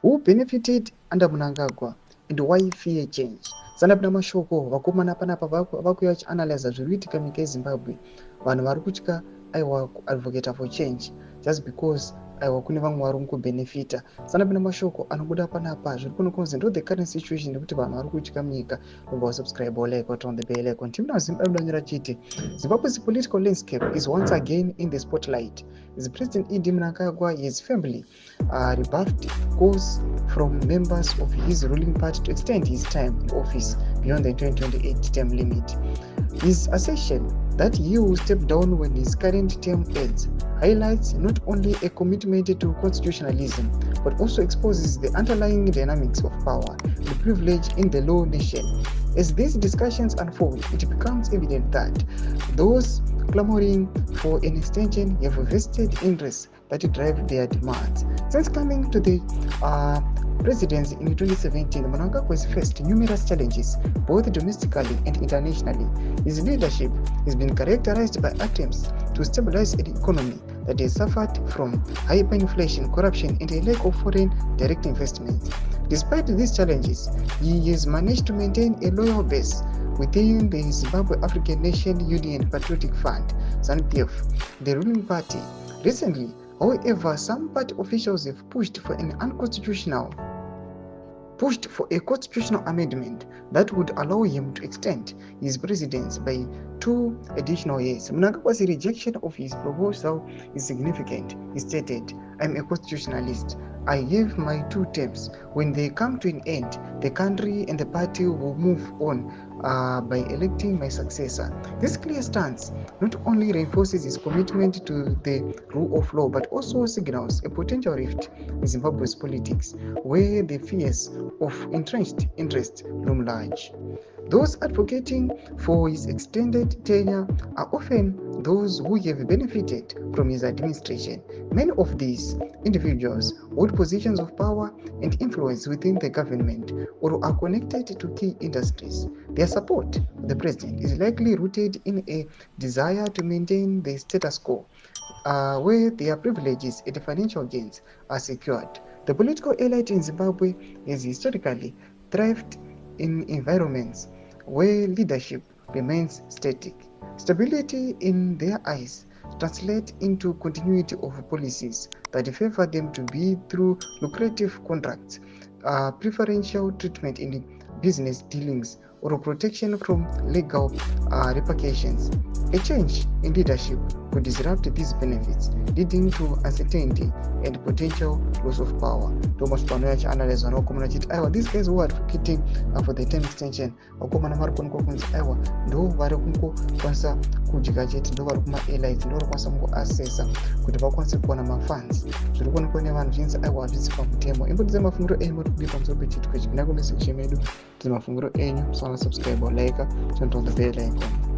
Who benefited under Mnangagwa and why fear change? Sanapina mashoko vakomana panapa vakuya vachianalyza zviri kuitika munyika yeZimbabwe. Vanhu vari kutya aiwa kuadvocata for change just because aiwa kune vamwe vari kubenefita. Sanapina mashoko anobuda panapa zviri kunokunzi ndo the current situation nekuti vanhu vari kutya munyika. Remember, subscribe or like or turn the bell icon. Team now Zimbabwe chiti. Zimbabwe's political landscape is once again in the spotlight. As President Mnangagwa, his family rebuffed calls from members of his ruling party to extend his time in office beyond the 2028 term limit. His assertion that he will step down when his current term ends highlights not only a commitment to constitutionalism, but also exposes the underlying dynamics of power and privilege in the law nation. As these discussions unfold, it becomes evident that those clamoring for an extension have vested interests that drive their demands. Since coming to the presidency in 2017, Mnangagwa has faced numerous challenges, both domestically and internationally. His leadership has been characterized by attempts to stabilize an economy that has suffered from hyperinflation, corruption, and a lack of foreign direct investment. Despite these challenges, he has managed to maintain a loyal base within the Zimbabwe African Nation Union Patriotic Fund, Zanu PF, the ruling party. Recently, however, some party officials have pushed for a constitutional amendment that would allow him to extend his presidency by 2 additional years. Mnangagwa's rejection of his proposal is significant. He stated, "I'm a constitutionalist. I have my 2 terms. When they come to an end, the country and the party will move on by electing my successor." This clear stance not only reinforces his commitment to the rule of law, but also signals a potential rift in Zimbabwe's politics, where the fears of entrenched interests loom large. Those advocating for his extended tenure are often those who have benefited from his administration. Many of these individuals hold positions of power and influence within the government or are connected to key industries. Their support for the president is likely rooted in a desire to maintain the status quo, where their privileges and financial gains are secured. The political elite in Zimbabwe has historically thrived in environments where leadership remains static. Stability in their eyes translates into continuity of policies that favor them to be through lucrative contracts, preferential treatment in business dealings, or protection from legal repercussions. A change in leadership could disrupt these benefits, leading to uncertainty and potential loss of power. Thomas Panoyach analyzed on these guys who are advocating for the term extension, ndo vari kungokwanisa kudya chete, ndo vari kuma-elites, ndo vari kwanisa kungoasesa kuti vakwanise kuwana mafunds. Zviri kuonekwa nevanhu zvinzi aiwa hazvisi pamutemo. Imbudze mafungiro enyu muri kubika pamusoro pechitiko ichi. Ndina kumesekshen medu kuti mafungiro enyu, musana subscribe or like, turn on the bell icon.